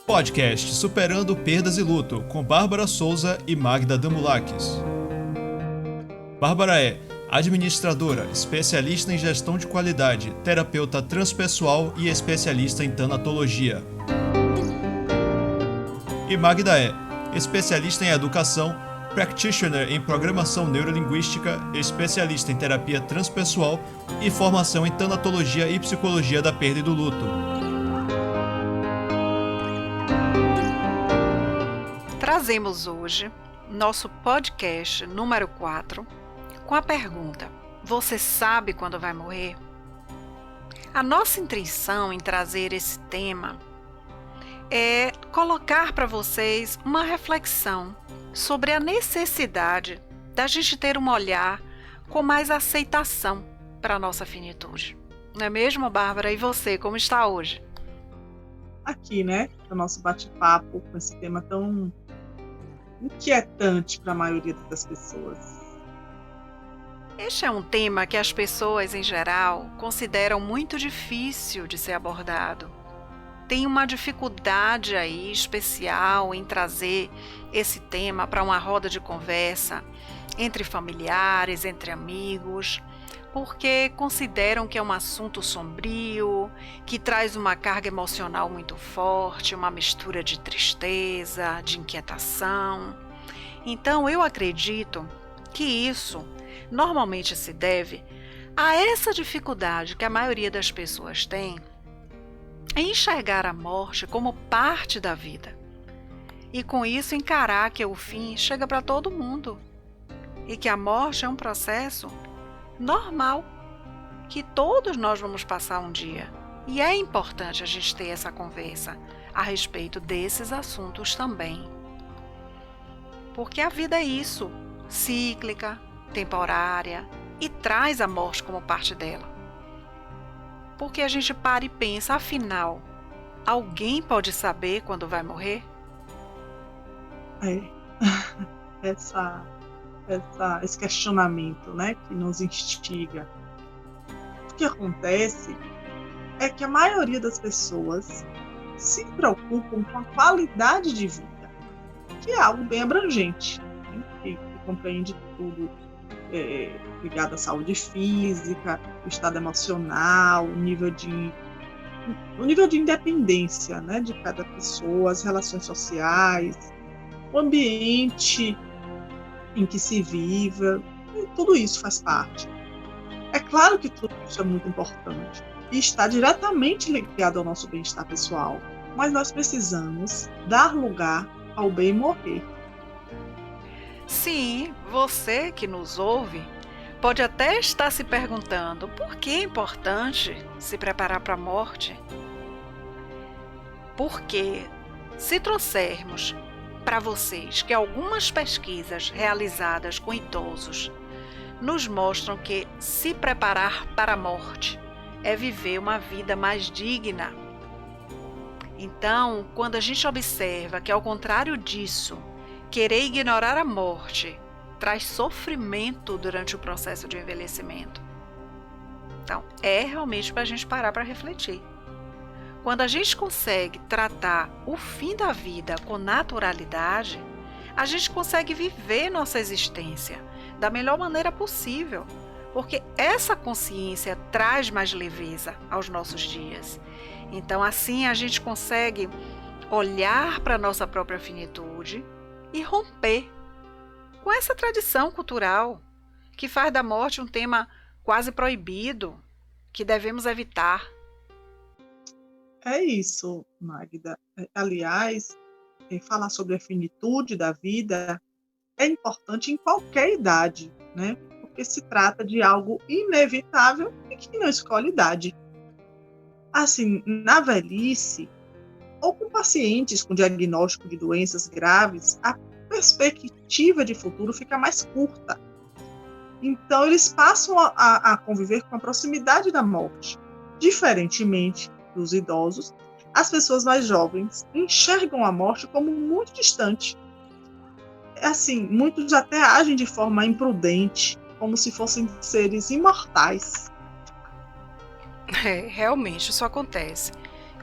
Podcast Superando Perdas e Luto, com Bárbara Souza e Magda Damulakis. Bárbara é administradora, especialista em gestão de qualidade, terapeuta transpessoal e especialista em tanatologia. E Magda é especialista em educação, practitioner em programação neurolinguística, especialista em terapia transpessoal e formação em tanatologia e psicologia da perda e do luto. Trazemos hoje nosso podcast número 4 com a pergunta: você sabe quando vai morrer? A nossa intenção em trazer esse tema é colocar para vocês uma reflexão sobre a necessidade da gente ter um olhar com mais aceitação para a nossa finitude. Não é mesmo, Bárbara? E você, como está hoje? Aqui, no nosso bate-papo com esse tema tão inquietante para a maioria das pessoas. Este é um tema que as pessoas, em geral, consideram muito difícil de ser abordado. Tem uma dificuldade aí especial em trazer esse tema para uma roda de conversa entre familiares, entre amigos, porque consideram que é um assunto sombrio, que traz uma carga emocional muito forte, uma mistura de tristeza, de inquietação. Então, eu acredito que isso normalmente se deve a essa dificuldade que a maioria das pessoas tem em enxergar a morte como parte da vida. E com isso encarar que o fim chega para todo mundo. E que a morte é um processo normal, que todos nós vamos passar um dia. E é importante a gente ter essa conversa a respeito desses assuntos também. Porque a vida é isso, cíclica, temporária, e traz a morte como parte dela. Porque a gente para e pensa, afinal, alguém pode saber quando vai morrer? Esse questionamento, que nos instiga. O que acontece é que a maioria das pessoas se preocupam com a qualidade de vida, que é algo bem abrangente, que compreende tudo ligado à saúde física, o estado emocional, o nível de independência, de cada pessoa, as relações sociais, o ambiente em que se viva, tudo isso faz parte. É claro que tudo isso é muito importante e está diretamente ligado ao nosso bem-estar pessoal, mas nós precisamos dar lugar ao bem morrer. Sim, você que nos ouve pode até estar se perguntando por que é importante se preparar para a morte. Porque se trouxermos para vocês que algumas pesquisas realizadas com idosos nos mostram que se preparar para a morte é viver uma vida mais digna. Então, quando a gente observa que, ao contrário disso, querer ignorar a morte traz sofrimento durante o processo de envelhecimento. Então, é realmente para a gente parar para refletir. Quando a gente consegue tratar o fim da vida com naturalidade, a gente consegue viver nossa existência da melhor maneira possível, porque essa consciência traz mais leveza aos nossos dias. Então, assim, a gente consegue olhar para a nossa própria finitude e romper com essa tradição cultural que faz da morte um tema quase proibido, que devemos evitar. É isso, Magda. Aliás, falar sobre a finitude da vida é importante em qualquer idade, porque se trata de algo inevitável e que não escolhe idade. Assim, na velhice, ou com pacientes com diagnóstico de doenças graves, a perspectiva de futuro fica mais curta. Então, eles passam a conviver com a proximidade da morte. Diferentemente dos idosos, as pessoas mais jovens enxergam a morte como muito distante. Assim, muitos até agem de forma imprudente, como se fossem seres imortais. Realmente isso acontece.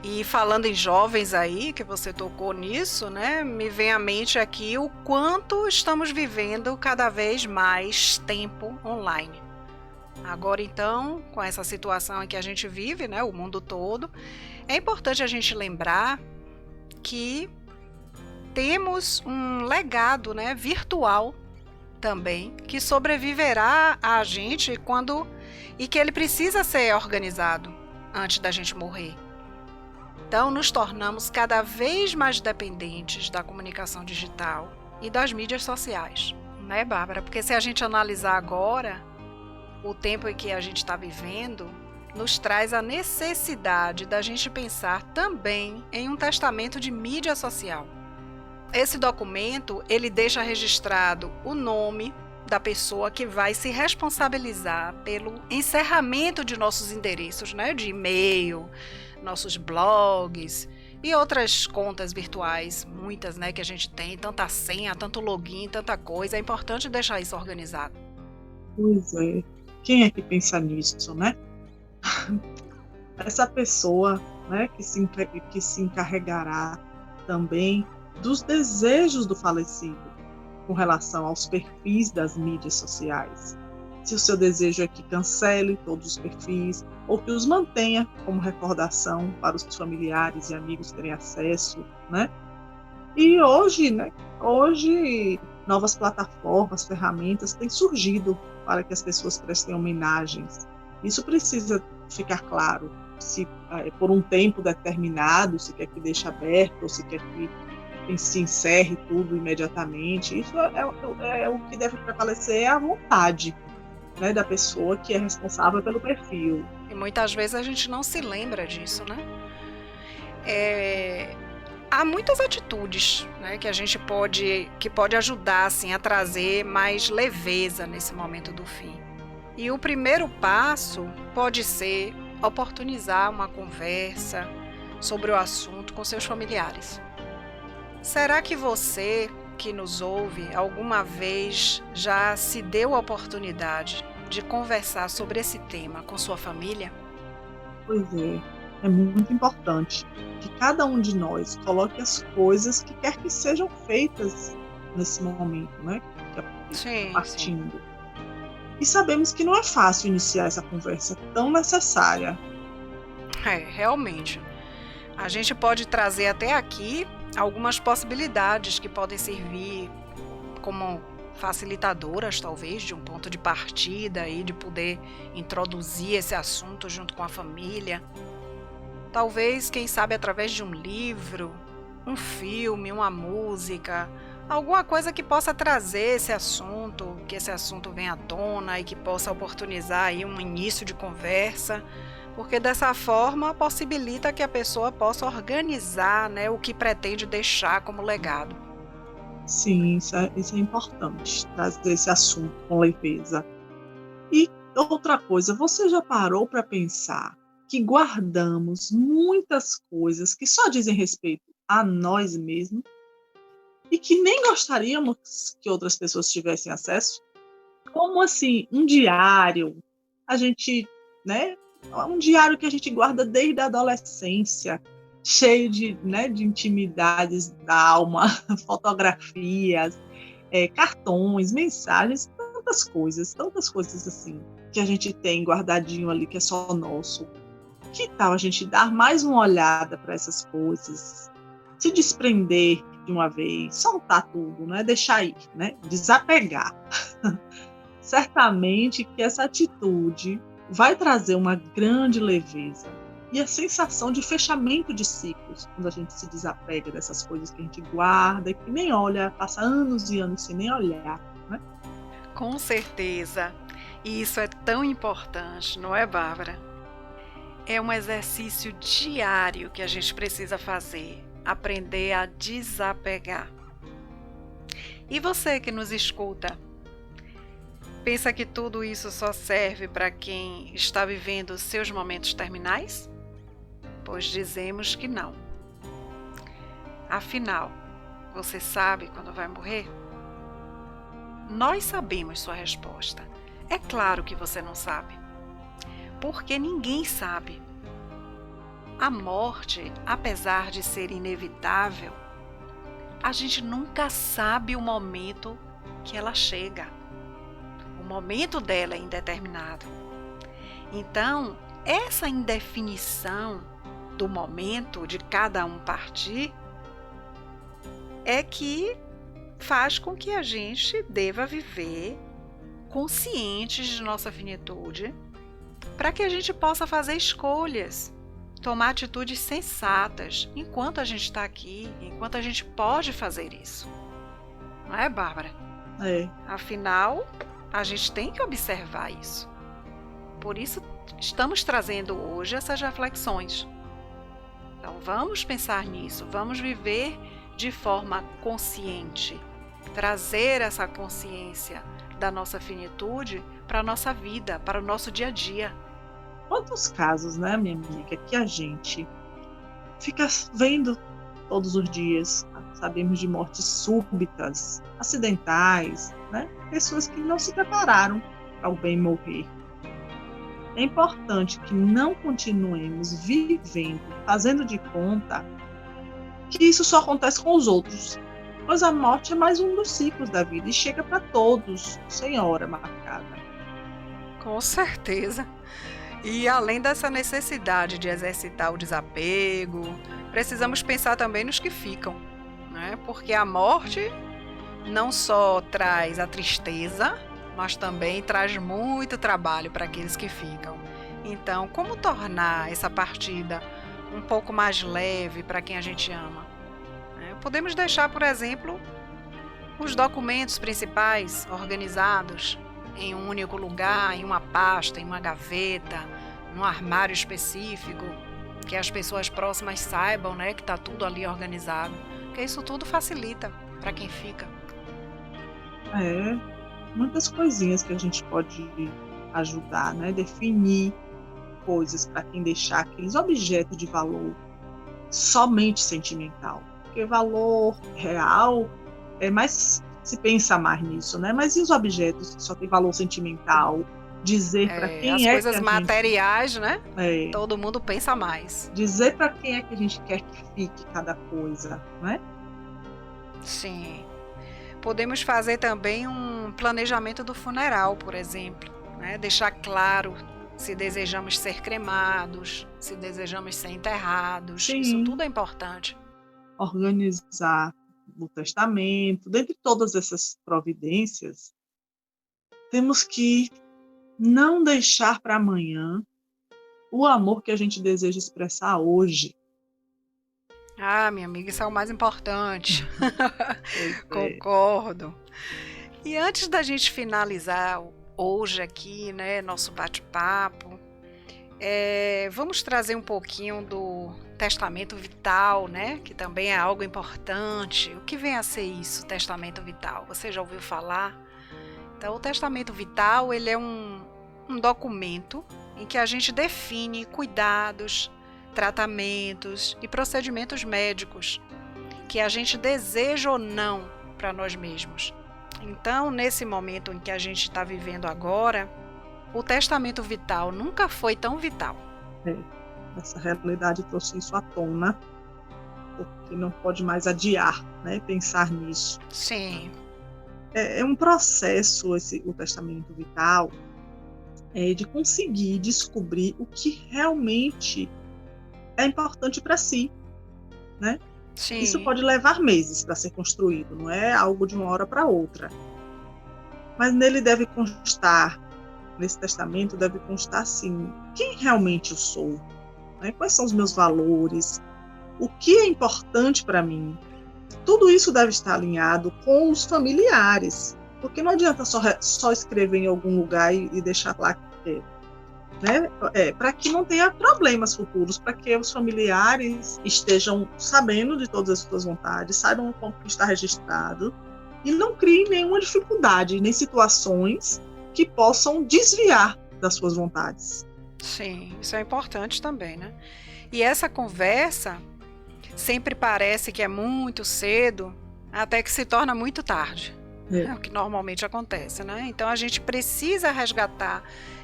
E falando em jovens aí, que você tocou nisso, né? Me vem à mente aqui o quanto estamos vivendo cada vez mais tempo online. Agora então, com essa situação em que a gente vive, né, o mundo todo, é importante a gente lembrar que temos um legado, né, virtual também, que sobreviverá a gente e que ele precisa ser organizado antes da gente morrer. Então, nos tornamos cada vez mais dependentes da comunicação digital e das mídias sociais, né, Bárbara? Porque se a gente analisar agora, o tempo em que a gente está vivendo nos traz a necessidade da gente pensar também em um testamento de mídia social. Esse documento, ele deixa registrado o nome da pessoa que vai se responsabilizar pelo encerramento de nossos endereços, né, de e-mail, nossos blogs e outras contas virtuais, muitas, né, que a gente tem, tanta senha, tanto login, tanta coisa. É importante deixar isso organizado. Pois é. Quem é que pensa nisso, né? Essa pessoa, né, que se encarregará também dos desejos do falecido com relação aos perfis das mídias sociais. Se o seu desejo é que cancele todos os perfis ou que os mantenha como recordação para os familiares e amigos terem acesso, né? E hoje, novas plataformas, ferramentas têm surgido para que as pessoas prestem homenagens. Isso precisa ficar claro, se por um tempo determinado, se quer que deixe aberto ou se quer que se encerre tudo imediatamente. Isso é o que deve prevalecer, é a vontade, né, da pessoa que é responsável pelo perfil. E muitas vezes a gente não se lembra disso, né? Há muitas atitudes, né, que a gente pode ajudar assim, a trazer mais leveza nesse momento do fim. E o primeiro passo pode ser oportunizar uma conversa sobre o assunto com seus familiares. Será que você que nos ouve alguma vez já se deu a oportunidade de conversar sobre esse tema com sua família? Pois é muito importante que cada um de nós coloque as coisas que quer que sejam feitas nesse momento, né? Sim, partindo. Sim. E sabemos que não é fácil iniciar essa conversa tão necessária. Realmente. A gente pode trazer até aqui algumas possibilidades que podem servir como facilitadoras, talvez, de um ponto de partida e de poder introduzir esse assunto junto com a família. Talvez, quem sabe, através de um livro, um filme, uma música, alguma coisa que possa trazer esse assunto, que esse assunto venha à tona e que possa oportunizar aí um início de conversa, porque dessa forma possibilita que a pessoa possa organizar, né, o que pretende deixar como legado. Sim, isso é importante, trazer esse assunto com leveza. E outra coisa, você já parou para pensar que guardamos muitas coisas que só dizem respeito a nós mesmos e que nem gostaríamos que outras pessoas tivessem acesso? Como assim, um diário, a gente, né? Um diário que a gente guarda desde a adolescência, cheio de intimidades da alma, fotografias, cartões, mensagens, tantas coisas assim, que a gente tem guardadinho ali, que é só nosso. Que tal a gente dar mais uma olhada para essas coisas, se desprender de uma vez, soltar tudo, né? Deixar ir, né? Desapegar. Certamente que essa atitude vai trazer uma grande leveza e a sensação de fechamento de ciclos, quando a gente se desapega dessas coisas que a gente guarda e que nem olha, passa anos e anos sem nem olhar, né? Com certeza. E isso é tão importante, não é, Bárbara? É um exercício diário que a gente precisa fazer, aprender a desapegar. E você que nos escuta, pensa que tudo isso só serve para quem está vivendo seus momentos terminais? Pois dizemos que não. Afinal, você sabe quando vai morrer? Nós sabemos sua resposta. É claro que você não sabe. Porque ninguém sabe. a morte, apesar de ser inevitável, a gente nunca sabe o momento que ela chega. O momento dela é indeterminado. Então, essa indefinição do momento de cada um partir é que faz com que a gente deva viver conscientes de nossa finitude, para que a gente possa fazer escolhas, tomar atitudes sensatas enquanto a gente está aqui, enquanto a gente pode fazer isso. Não é, Bárbara? É. Afinal, a gente tem que observar isso. Por isso, estamos trazendo hoje essas reflexões. Então, vamos pensar nisso, vamos viver de forma consciente, trazer essa consciência da nossa finitude para a nossa vida, para o nosso dia a dia. Quantos casos, né, minha amiga, que a gente fica vendo todos os dias, sabemos de mortes súbitas, acidentais, né? Pessoas que não se prepararam para o bem morrer. É importante que não continuemos vivendo, fazendo de conta que isso só acontece com os outros, pois a morte é mais um dos ciclos da vida e chega para todos, sem hora marcada. Com certeza. E além dessa necessidade de exercitar o desapego, precisamos pensar também nos que ficam, né? Porque a morte não só traz a tristeza, mas também traz muito trabalho para aqueles que ficam. Então, como tornar essa partida um pouco mais leve para quem a gente ama? Podemos deixar, por exemplo, os documentos principais organizados em um único lugar, em uma pasta, em uma gaveta, num armário específico, que as pessoas próximas saibam, né, que está tudo ali organizado, porque isso tudo facilita para quem fica. Muitas coisinhas que a gente pode ajudar, né, definir coisas para quem deixar aqueles objetos de valor somente sentimental, porque valor real é mais, se pensa mais nisso, né? Mas e os objetos que só tem valor sentimental? Dizer para quem as é coisas que a materiais, gente... né? Todo mundo pensa mais. Dizer para quem é que a gente quer que fique cada coisa, né? Sim. Podemos fazer também um planejamento do funeral, por exemplo, né? Deixar claro se desejamos ser cremados, se desejamos ser enterrados. Sim. Isso tudo é importante. Organizar o testamento, dentre todas essas providências, temos que não deixar para amanhã o amor que a gente deseja expressar hoje. Ah, minha amiga, isso é o mais importante. Concordo. E antes da gente finalizar hoje aqui, né, nosso bate-papo, vamos trazer um pouquinho do testamento vital, né, que também é algo importante. O que vem a ser isso, testamento vital? Você já ouviu falar? Então, o testamento vital, ele é um documento em que a gente define cuidados, tratamentos e procedimentos médicos que a gente deseja ou não para nós mesmos. Então, nesse momento em que a gente está vivendo agora, o testamento vital nunca foi tão vital. Essa realidade trouxe isso à tona, porque não pode mais adiar, né, pensar nisso. Sim. É um processo, o testamento vital, de conseguir descobrir o que realmente é importante para si, né? Sim. Isso pode levar meses para ser construído, não é algo de uma hora para outra. Mas nele deve constar, nesse testamento deve constar assim, quem realmente eu sou, né? Quais são os meus valores, o que é importante para mim. Tudo isso deve estar alinhado com os familiares, porque não adianta só escrever em algum lugar e deixar lá, né? Para que não tenha problemas futuros, para que os familiares estejam sabendo de todas as suas vontades, saibam como está registrado e não criem nenhuma dificuldade, nem situações que possam desviar das suas vontades. Sim, isso é importante também, né? E essa conversa sempre parece que é muito cedo, até que se torna muito tarde. É o que normalmente acontece, né? Então a gente precisa resgatar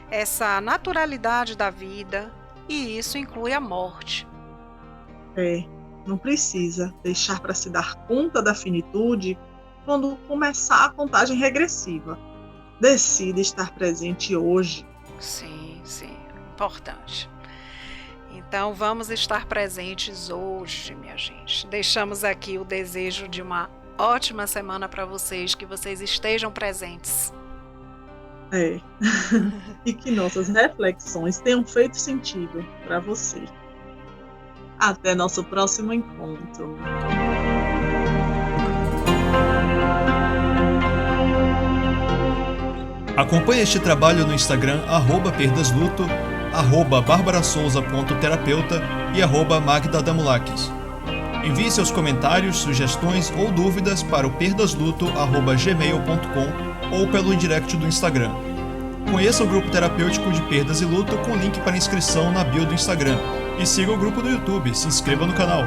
essa naturalidade da vida, e isso inclui a morte. Não precisa deixar para se dar conta da finitude quando começar a contagem regressiva. Decida estar presente hoje. Sim, importante. Então vamos estar presentes hoje, minha gente. Deixamos aqui o desejo de uma ótima semana para vocês, que vocês estejam presentes. E que nossas reflexões tenham feito sentido para você. Até nosso próximo encontro. Acompanhe este trabalho no Instagram @perdasluto, @barbarasouza.terapeuta e @magdadamulakis. Envie seus comentários, sugestões ou dúvidas para o perdasluto@gmail.com ou pelo direct do Instagram. Conheça o grupo terapêutico de perdas e luto com link para inscrição na bio do Instagram. E siga o grupo do YouTube, se inscreva no canal.